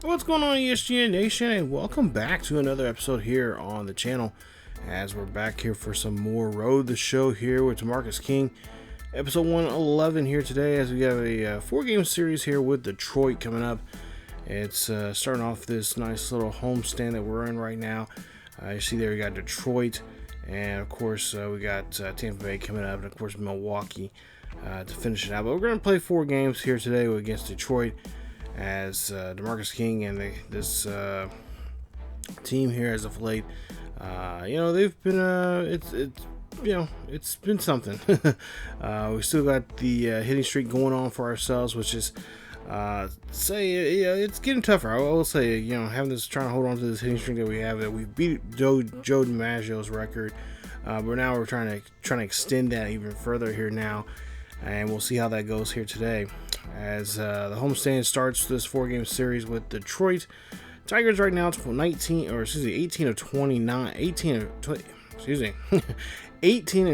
What's going on, ESGN Nation, and welcome back to another episode here on the channel. As we're back here for some more Road the Show here with DeMarcus King, episode 111 here today, as we have a 4-game series here with Detroit coming up. It's starting off this nice little homestand that we're in right now. You see there we got Detroit, and of course we got Tampa Bay coming up, and of course Milwaukee to finish it out. But we're going to play 4 games here today against Detroit, as DeMarcus King and this team here as of late, they've been it's been something. We still got the hitting streak going on for ourselves, which is it's getting tougher. I will say, trying to hold on to this hitting streak that we have, that we beat Joe DiMaggio's record, but now we're trying to extend that even further here now, and we'll see how that goes here today. As the homestand starts this 4-game series with Detroit Tigers right now, 18 and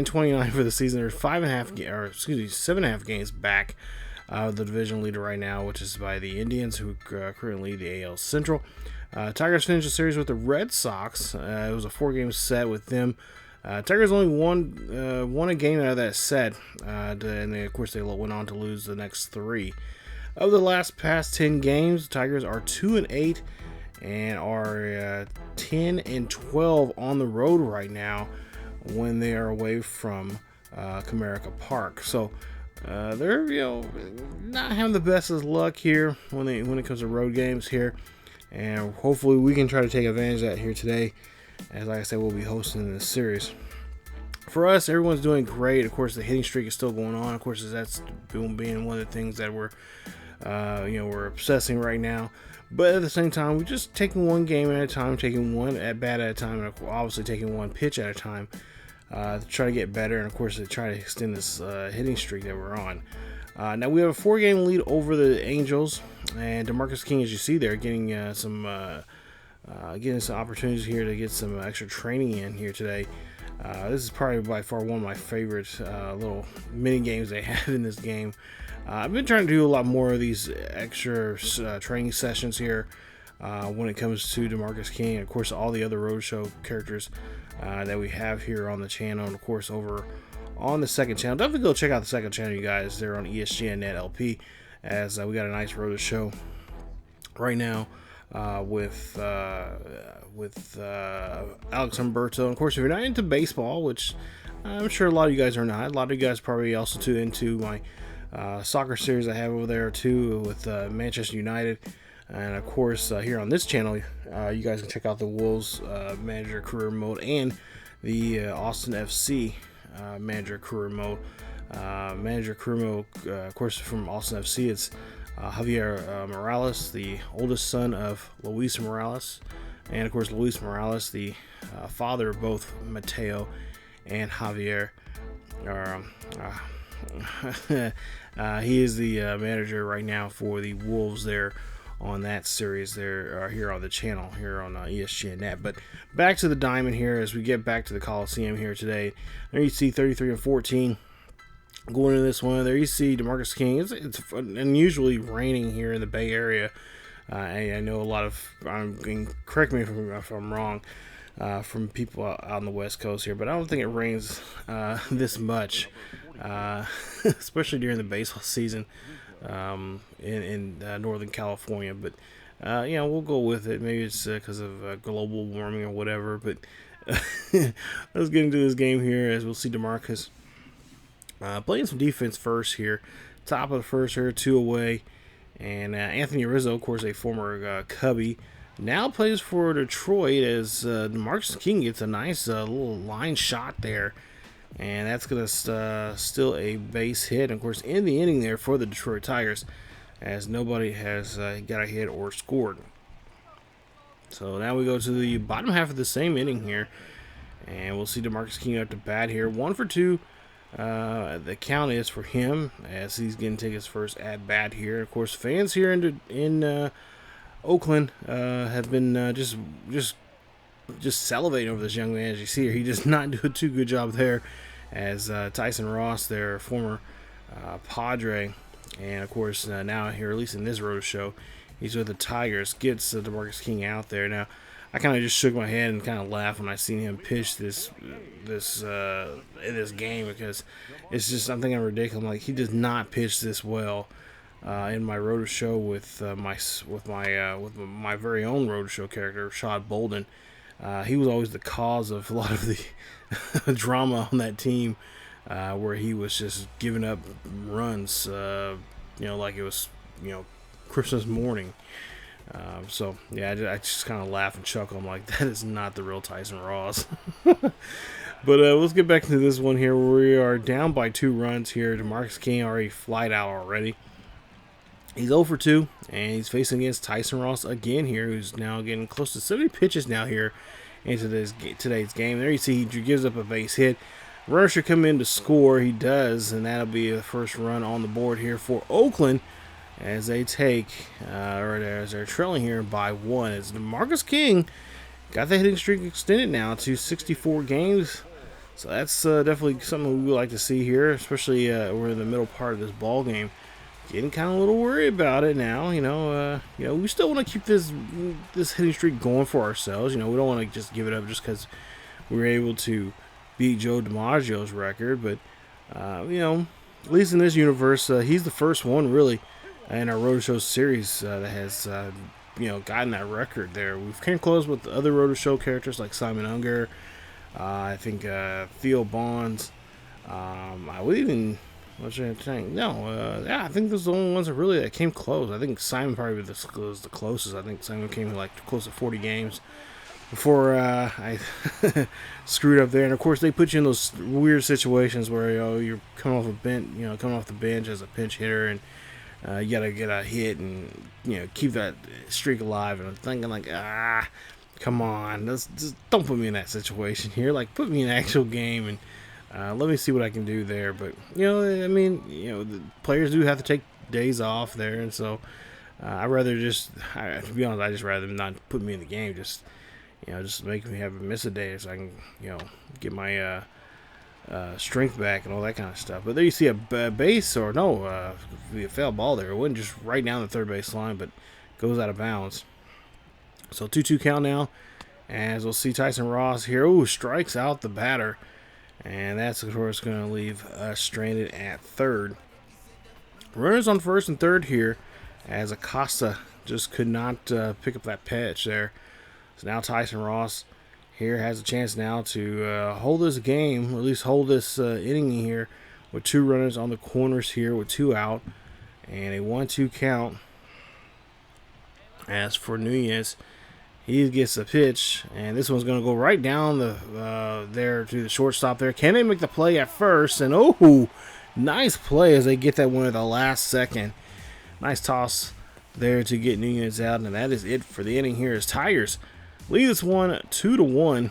29 for the season. They're 7.5 games back of the division leader right now, which is by the Indians, who currently lead the AL Central. Tigers finished the series with the Red Sox. It was a 4-game set with them. Tigers only won a game out of that set, and then, of course, they went on to lose the next 3. Of the past 10 games, the Tigers are 2-8 and are 10-12 on the road right now when they are away from Comerica Park. So they're not having the best of luck here when it comes to road games here, and hopefully we can try to take advantage of that here today. As like I said, we'll be hosting this series. For us, everyone's doing great. Of course, the hitting streak is still going on. Of course, that's being one of the things that we're obsessing right now. But at the same time, we're just taking one game at a time, taking one at bat at a time, and obviously taking one pitch at a time to try to get better, and of course to try to extend this hitting streak that we're on. Now we have a 4-game lead over the Angels, and DeMarcus King, as you see there, getting some opportunities here to get some extra training in here today. This is probably by far one of my favorite little mini games they have in this game. I've been trying to do a lot more of these extra training sessions here when it comes to DeMarcus King, and of course all the other Roadshow characters that we have here on the channel, and of course over on the second channel. Definitely go check out the second channel, you guys. They're on ESGNet LP, as we got a nice Roadshow right now with Alex Humberto. And of course, if you're not into baseball, which I'm sure a lot of you guys are not, a lot of you guys probably also tune into my soccer series I have over there too with Manchester United. And of course, here on this channel, you guys can check out the Wolves Manager Career Mode and the Austin FC Manager Career Mode. Manager Career Mode, of course, from Austin FC, it's Javier Morales, the oldest son of Luis Morales, and of course Luis Morales, the father of both Mateo and Javier. He is the manager right now for the Wolves there on that series there here on the channel here on ESGNet. But back to the diamond here as we get back to the Coliseum here today. There you see 33-14. Going into this one, there you see DeMarcus King. It's unusually raining here in the Bay Area. I know a lot of, correct me if I'm wrong, from people out on the West Coast here, but I don't think it rains this much, especially during the baseball season in Northern California. But we'll go with it. Maybe it's because of global warming or whatever. But let's get into this game here as we'll see DeMarcus playing some defense first here. Top of the first here, 2 away. And Anthony Rizzo, of course, a former Cubby, now plays for Detroit as DeMarcus King gets a nice little line shot there. And that's going to still a base hit. And, of course, in the inning there for the Detroit Tigers, as nobody has got a hit or scored. So now we go to the bottom half of the same inning here. And we'll see DeMarcus King up to bat here. 1 for 2. The count is for him as he's going to take his first at bat here. Of course, fans here in Oakland have been just salivating over this young man. As you see here, he does not do a too good job there, as Tyson Ross, their former Padre, and of course now here, at least in this road show, He's with the Tigers. Gets DeMarcus King out there. Now, I kind of just shook my head and kind of laughed when I seen him pitch this in this game, because it's just something ridiculous. I'm like, he does not pitch this well. In my Roto Show with my very own Roto Show character, Shad Bolden, he was always the cause of a lot of the drama on that team, where he was just giving up runs, like it was Christmas morning. So yeah, I just kind of laugh and chuckle. I'm like, that is not the real Tyson Ross. But let's get back into this one here. We are down by 2 runs here. DeMarcus King already flied out already. He's 0 for 2, and he's facing against Tyson Ross again here, who's now getting close to 70 pitches now here into today's game. There you see he gives up a base hit. Runner should come in to score. He does, and that'll be the first run on the board here for Oakland as they take, as they're trailing here by 1. As DeMarcus King got the hitting streak extended now to 64 games. So that's definitely something we would like to see here, especially we're in the middle part of this ball game. Getting kind of a little worried about it now. We still want to keep this hitting streak going for ourselves. We don't want to just give it up just because we were able to beat Joe DiMaggio's record. But at least in this universe, he's the first one really in our Roto Show series that has gotten that record there. We've came close with the other Roto Show characters like Simon Unger, I think Theo Bonds. I would even. What's your thing? No, I think those are the only ones that came close. I think Simon probably was the closest. I think Simon came close to 40 games before I screwed up there. And of course, they put you in those weird situations where you're coming off the bench as a pinch hitter, and you gotta get a hit and keep that streak alive. And I'm thinking like, come on, just don't put me in that situation here. Like, put me in an actual game and. Let me see what I can do there. But, the players do have to take days off there. And so I'd rather to be honest, I just rather not put me in the game. Just make me miss a day so I can, get my strength back and all that kind of stuff. But there you see a base or a foul ball there. It wasn't just right down the third base line, but goes out of bounds. So 2-2 count now. As we'll see Tyson Ross here. Ooh, strikes out the batter. And that's, of course, going to leave us stranded at third. Runners on first and third here, as Acosta just could not pick up that pitch there. So now Tyson Ross here has a chance now to hold this game, or at least hold this inning here, with 2 runners on the corners here with 2 out. And a 1-2 count. As for Nunez, he gets a pitch, and this one's going to go right down there to the shortstop there. Can they make the play at first? And, nice play as they get that one at the last second. Nice toss there to get Nunez out, and that is it for the inning here as Tigers lead this one 2-1.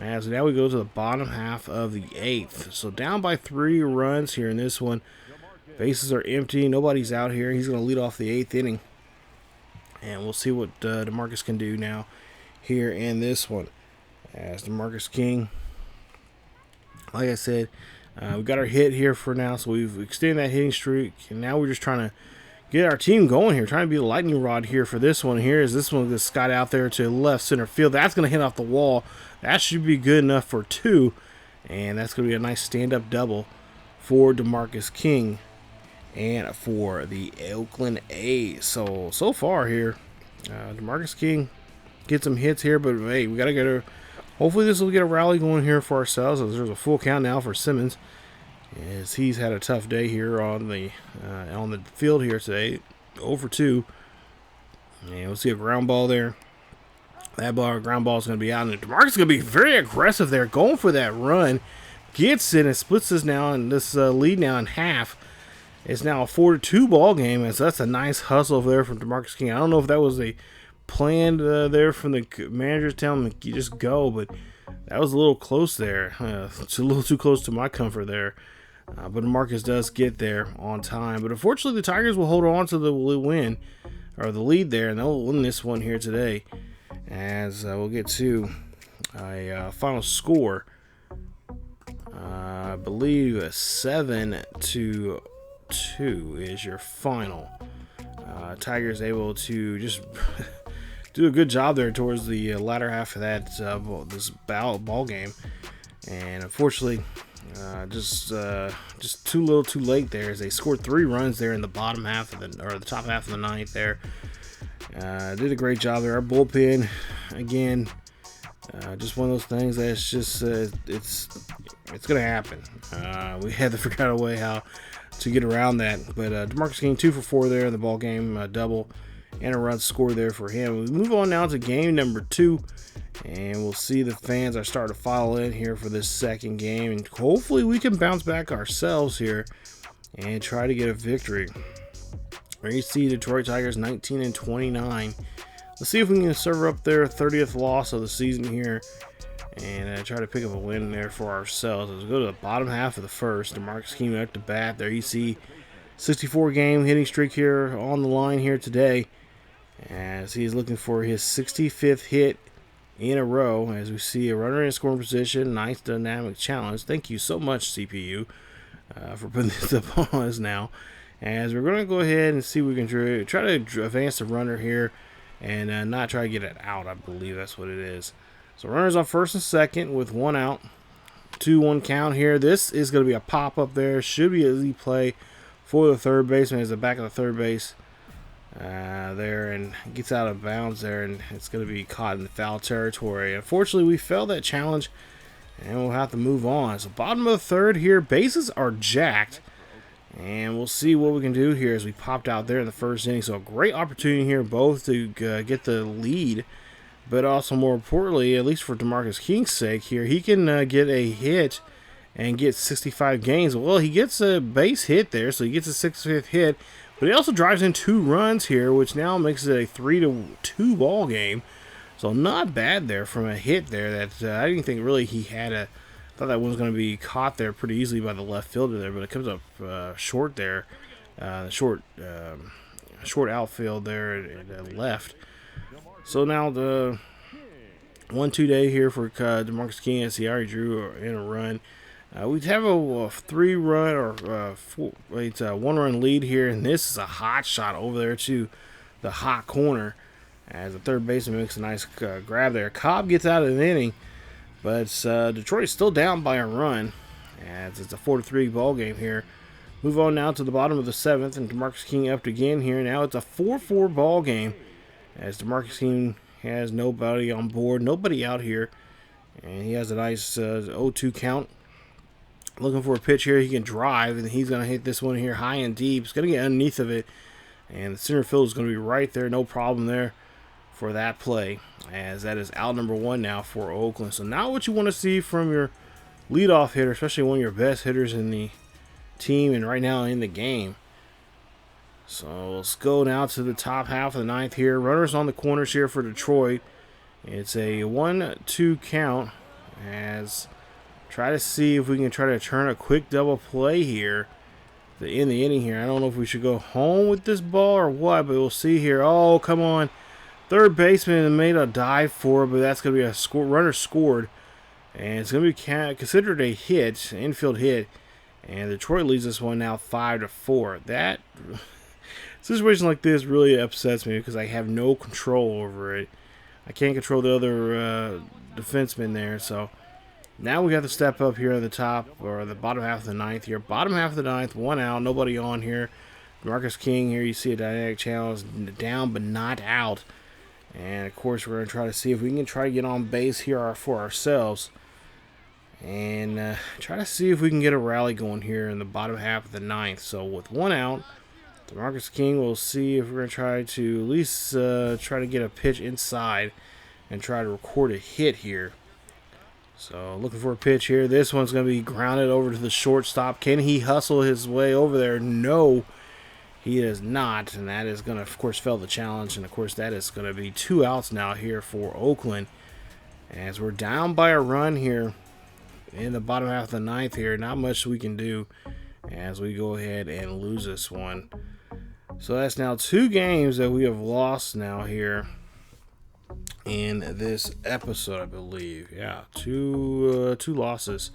As now we go to the bottom half of the 8th. So down by 3 runs here in this one. Bases are empty. Nobody's out here. He's going to lead off the 8th inning. And we'll see what DeMarcus can do now here in this one. As DeMarcus King, like I said, we got our hit here for now. So we've extended that hitting streak. And now we're just trying to get our team going here. Trying to be the lightning rod here for this one. Here is this one that's got out there to left center field. That's going to hit off the wall. That should be good enough for 2. And that's going to be a nice stand-up double for DeMarcus King. And for the Oakland A's. So far here, DeMarcus King gets some hits here, but hey, we got to get her. Hopefully this will get a rally going here for ourselves. As there's a full count now for Simmons, as he's had a tough day here on the field here today. 0 for 2. And we'll see a ground ball there. That ground ball is going to be out, and DeMarcus is going to be very aggressive there, going for that run. Gets it and splits this lead now in half. It's now a 4-2 ball game, and so that's a nice hustle over there from DeMarcus King. I don't know if that was a planned there from the manager's telling him you just go, but that was a little close there. It's a little too close to my comfort there. But DeMarcus does get there on time. But unfortunately, the Tigers will hold on to the win, or the lead there, and they'll win this one here today. As we'll get to a final score. I believe 7-2 is your final. Tigers able to just do a good job there towards the latter half of that this ball game, and unfortunately, just too little, too late there, as they scored 3 runs there in the bottom half of the top half of the ninth there. Did a great job there. Our bullpen, again, just one of those things that's just it's gonna happen. We had to figure out a way how to get around that, but DeMarcus King 2 for 4 there in the ball game, double and a run score there for him. We move on now to game number 2, and we'll see the fans are starting to file in here for this second game, and hopefully we can bounce back ourselves here and try to get a victory. There you see Detroit Tigers 19-29. Let's see if we can serve up their 30th loss of the season here and try to pick up a win there for ourselves. Let's go to the bottom half of the first. DeMarcus came up to bat. There you see 64-game hitting streak here on the line here today, as he's looking for his 65th hit in a row, as we see a runner in scoring position. Nice dynamic challenge. Thank you so much, CPU, for putting this up on us now, as we're going to go ahead and see if we can try to advance the runner here and not try to get it out. I believe that's what it is. So runners on first and second with 1 out. 2-1 count here. This is going to be a pop-up there. Should be an easy play for the third baseman, as the back of the third base there, and gets out of bounds there, and it's going to be caught in the foul territory. Unfortunately, we failed that challenge, and we'll have to move on. So bottom of the third here, bases are jacked, and we'll see what we can do here as we popped out there in the first inning. So a great opportunity here both to get the lead, but also more importantly, at least for DeMarcus King's sake here, he can get a hit and get 65 gains. Well, he gets a base hit there, so he gets a 65th hit, but he also drives in 2 runs here, which now makes it a 3-2 ball game. So not bad there from a hit there that I didn't think really he had a. Thought that one was going to be caught there pretty easily by the left fielder there, but it comes up short there, short outfield there at left. So now the 1-2 day here for DeMarcus King, as he already drew in a run. We'd have a 3-run or 1-run lead here, and this is a hot shot over there to the hot corner, as the third baseman makes a nice grab there. Cobb gets out of the inning, but Detroit is still down by a run, as it's a 4-3 ball game here. Move on now to the bottom of the 7th, and DeMarcus King up again here. Now it's a 4-4 ball game, as DeMarcus King has nobody on board, nobody out here, and he has a nice 0-2 count. Looking for a pitch here. He can drive, and he's going to hit this one here high and deep. It's going to get underneath of it, and the center field is going to be right there. No problem there for that play, as that is out number 1 now for Oakland. So now what you want to see from your leadoff hitter, especially one of your best hitters in the team and right now in the game. So let's go now to the top half of the 9th here. Runners on the corners here for Detroit. It's a 1-2 count, as try to see if we can try to turn a quick double play here in the inning here. I don't know if we should go home with this ball or what, but we'll see here. Oh, come on. Third baseman made a dive for it, but that's going to be a runner scored. And it's going to be considered a hit, infield hit. And Detroit leads this one now 5-4. That situation like this really upsets me, because I have no control over it. I can't control the other defenseman there, so now we have to step up here at the top, or the bottom half of the 9th here. Bottom half of the 9th, 1 out, nobody on here. DeMarcus King here, you see a dynamic challenge, down but not out. And of course, we're going to try to see if we can try to get on base here for ourselves, and try to see if we can get a rally going here in the bottom half of the 9th. So with 1 out, DeMarcus King, will see if we're going to try to at least try to get a pitch inside and try to record a hit here. So looking for a pitch here. This one's going to be grounded over to the shortstop. Can he hustle his way over there? No, he does not. And that is going to, of course, fail the challenge. And, of course, that is going to be 2 outs now here for Oakland, as we're down by a run here in the bottom half of the 9th here. Not much we can do as we go ahead and lose this one. So that's now 2 games that we have lost now here in this episode, I believe. Yeah, two losses.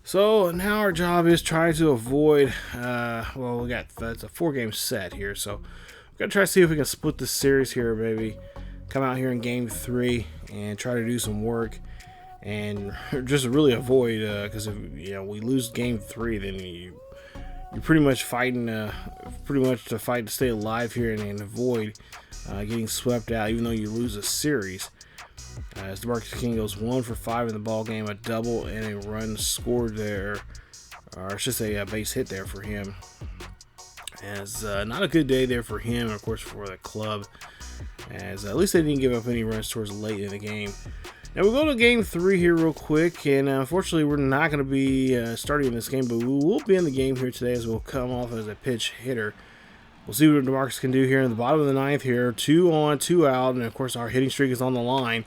So now our job is trying to avoid, well, that's a 4-game set here, so Gotta try to see if we can split this series here, baby. Come out here in game 3 and try to do some work and just really avoid, because if we lose game 3, then you're pretty much fighting, to fight to stay alive here and avoid getting swept out, even though you lose a series. As DeMarcus King goes 1 for 5 in the ball game, a double and a run scored there, or it's just a base hit there for him. As not a good day there for him, and of course for the club, as at least they didn't give up any runs towards late in the game. Now we'll go to game 3 here real quick, and unfortunately we're not going to be starting this game, but we will be in the game here today as we'll come off as a pitch hitter. We'll see what DeMarcus can do here in the bottom of the 9th here. 2 on, 2 out, and of course our hitting streak is on the line.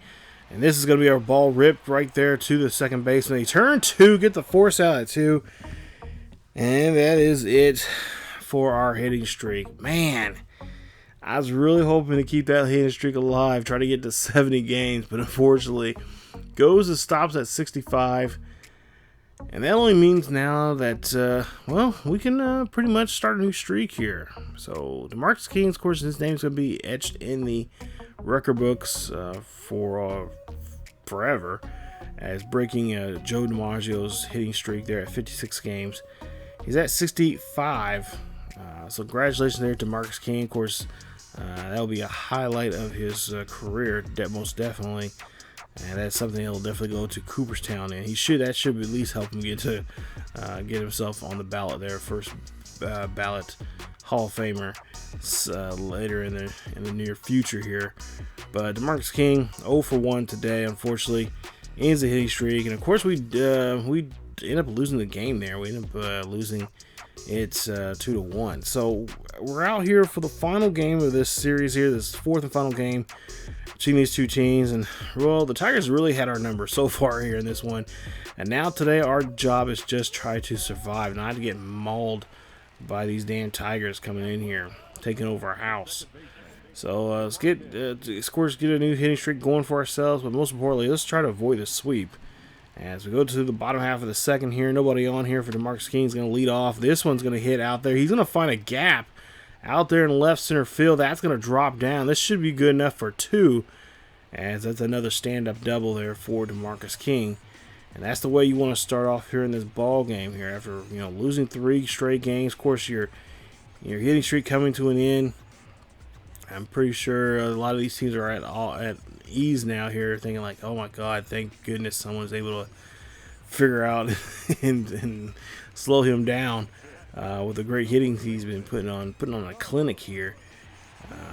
And this is going to be our ball ripped right there to the second baseman. They turn 2, get the force out at 2, and that is it for our hitting streak. Man, I was really hoping to keep that hitting streak alive, try to get to 70 games, but unfortunately goes and stops at 65. And that only means now that, we can pretty much start a new streak here. So DeMarcus King, of course, his name's going to be etched in the record books for forever, as breaking Joe DiMaggio's hitting streak there at 56 games. He's at 65. So congratulations there to DeMarcus King. Of course, that'll be a highlight of his career, most definitely. And that's something he'll definitely go to Cooperstown, and that should at least help him get himself on the ballot there, first ballot Hall of Famer later in the near future here. But DeMarcus King 0 for 1 today, unfortunately, ends the hitting streak, and of course we end up losing the game there. We end up losing it 2-1. So we're out here for the final game of this series here, this 4th and final game between these two teams, and well, the Tigers really had our number so far here in this one, and now today our job is just try to survive, not to get mauled by these damn Tigers coming in here, taking over our house. So let's get a new hitting streak going for ourselves, but most importantly, let's try to avoid the sweep. As we go to the bottom half of the 2nd here, nobody on here for DeMarcus King. Is going to lead off. This one's going to hit out there. He's going to find a gap out there in left center field. That's going to drop down. This should be good enough for 2, as that's another stand-up double there for DeMarcus King. And that's the way you want to start off here in this ball game here after losing 3 straight games. Of course, your hitting streak coming to an end. I'm pretty sure a lot of these teams are at ease now here, thinking like, oh my God, thank goodness someone's able to figure out and slow him down with the great hitting he's been putting on a clinic here.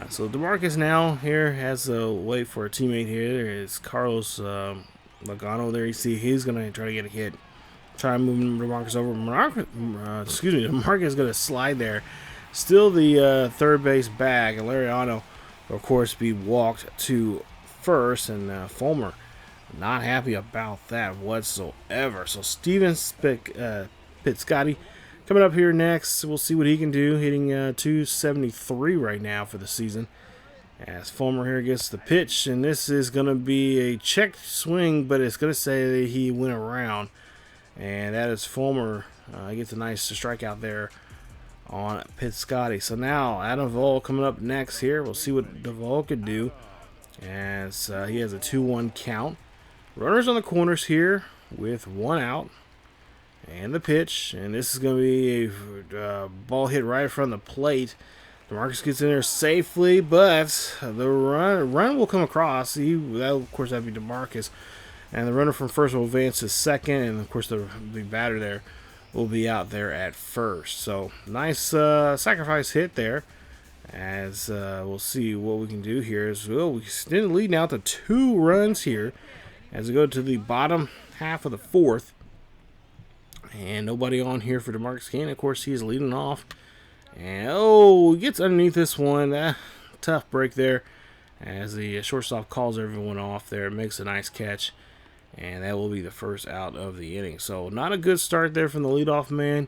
So DeMarcus now here has to wait for a teammate here. There is Carlos Logano there. You see he's going to try to get a hit. Try and move DeMarcus over. DeMarcus is going to slide there. Still the third base bag, and Lariano will, of course, be walked to first, and Fulmer not happy about that whatsoever. So Steven Piscotty coming up here next. We'll see what he can do, hitting 273 right now for the season. As Fulmer here gets the pitch, and this is going to be a checked swing, but it's going to say that he went around, and that is Fulmer. He gets a nice strikeout there on Piscotty. So now Adam Duvall coming up next here. We'll see what Duvall could do, as he has a 2-1 count. Runners on the corners here with 1 out, and the pitch, and this is going to be a ball hit right in front of the plate. DeMarcus gets in there safely, but the run will come across. Of course, that'd be DeMarcus, and the runner from first will advance to second, and of course the batter there will be out there at first. So nice sacrifice hit there, as we'll see what we can do here. As well, we extend the lead now to 2 runs here as we go to the bottom half of the 4th, and nobody on here for DeMarcus King. Of course, he's leading off, and he gets underneath this one. Tough break there, as the shortstop calls everyone off there, makes a nice catch, and that will be the first out of the inning. So not a good start there from the leadoff man,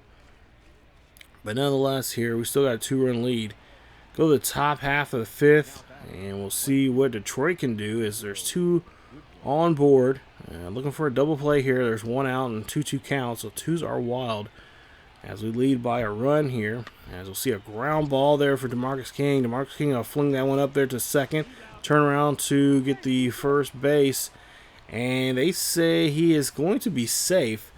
but nonetheless here we still got a 2-run lead. Go to the top half of the 5th, and we'll see what Detroit can do, as there's 2 on board. Looking for a double play here. There's 1 out and 2-2 count, so 2s are wild. as we lead by a run here. As we'll see a ground ball there for DeMarcus King. DeMarcus King will fling that one up there to second. Turn around to get the first base. And they say he is going to be safe.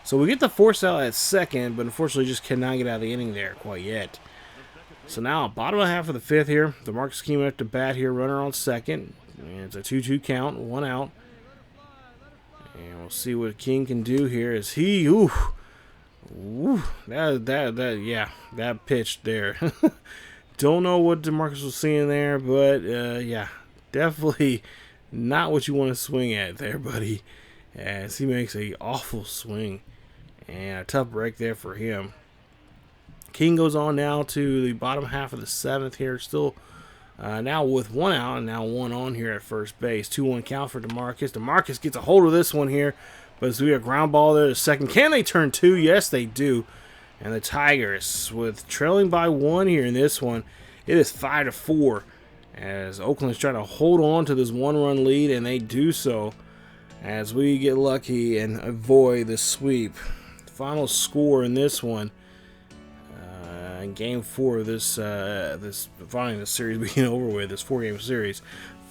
So we get the force out at second, but unfortunately just cannot get out of the inning there quite yet. So now, bottom of the half of the fifth here. DeMarcus King up to bat here, runner on second. And it's a 2-2 count, 1 out. And we'll see what King can do here as he, that pitch there. Don't know what DeMarcus was seeing there, but yeah, definitely not what you want to swing at there, buddy. As he makes a awful swing and a tough break there for him. King goes on now to the bottom half of the seventh here, still now with 1 out and now 1 on here at first base. 2-1 count for DeMarcus. DeMarcus gets a hold of this one here, but it's going to be a ground ball there to second. Can they turn 2? Yes, they do. And the Tigers, with trailing by 1 here in this one, it is 5-4. As Oakland's trying to hold on to this 1-run lead, and they do so as we get lucky and avoid the sweep. Final score in this one, in Game 4 of this finally the series being over with, this 4-game series,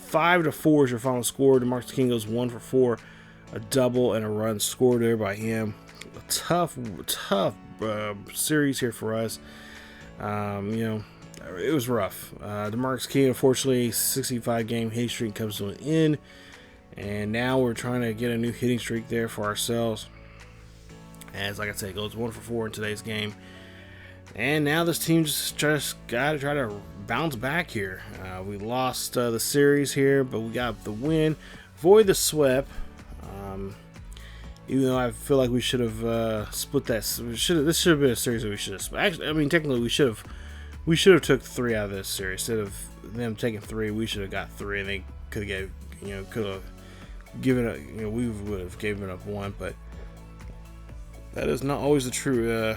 5-4 is your final score. DeMarcus King goes 1 for 4, a double and a run scored there by him. A tough series here for us. It was rough. DeMarcus King, unfortunately, 65-game hitting streak comes to an end, and now we're trying to get a new hitting streak there for ourselves. As, like I said, it goes 1 for 4 in today's game. And now this team just got to try to bounce back here. We lost the series here, but we got the win. Avoid the sweep. Even though I feel like we should have split that. This should have been a series that we should have. Actually, I mean, technically, we should have took 3 out of this series instead of them taking 3. We should have got 3, and they could have given up. We would have given up 1, but that is not always the true.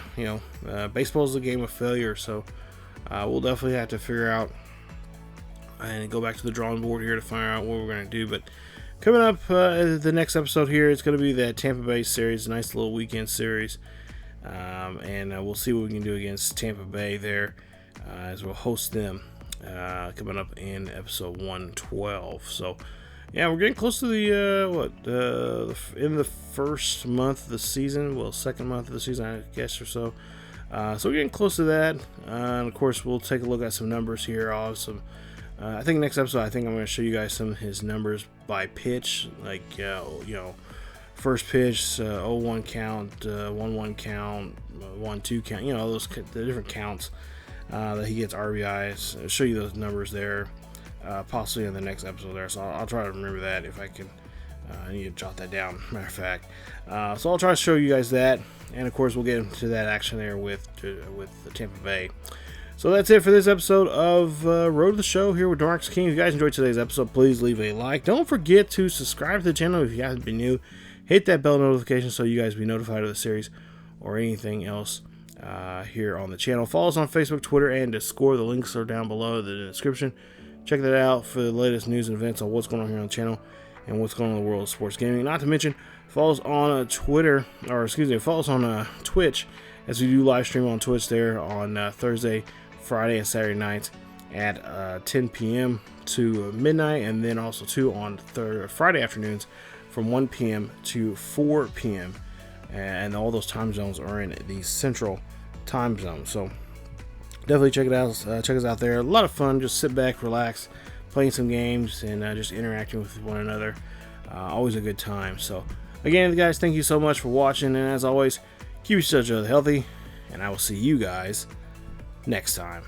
Baseball is a game of failure, so we'll definitely have to figure out and go back to the drawing board here to find out what we're going to do. But coming up, the next episode here, it's going to be that Tampa Bay series, a nice little weekend series, and we'll see what we can do against Tampa Bay there as we'll host them coming up in episode 112. So, yeah, we're getting close to the in the first month of the season, second month of the season, I guess, or so. So we're getting close to that, and of course, we'll take a look at some numbers here. I'll have some. I think next episode, I'm going to show you guys some of his numbers by pitch, like first pitch, 0-1 count, 1-1 count, 1-2 count. The different counts that he gets RBIs. I'll show you those numbers there, possibly in the next episode there. So I'll try to remember that if I can. I need to jot that down, matter of fact. So I'll try to show you guys that, and of course we'll get into that action there with the Tampa Bay. So that's it for this episode of Road to the Show here with DeMarcus King. If you guys enjoyed today's episode, please leave a like. Don't forget to subscribe to the channel if you guys have been new. Hit that bell notification so you guys be notified of the series or anything else here on the channel. Follow us on Facebook, Twitter, and Discord. The links are down below in the description. Check that out for the latest news and events on what's going on here on the channel and what's going on in the world of sports gaming. Not to mention, follow us on follow us on Twitch, as we do live stream on Twitch there on Thursday, Friday, and Saturday nights at 10 p.m. to midnight, and then also too on Friday afternoons from 1 p.m. to 4 p.m. And all those time zones are in the central time zone. So definitely check it out. Check us out there. A lot of fun. Just sit back, relax, playing some games, and just interacting with one another. Always a good time. So again, guys, thank you so much for watching, and as always, keep each other healthy, and I will see you guys next time.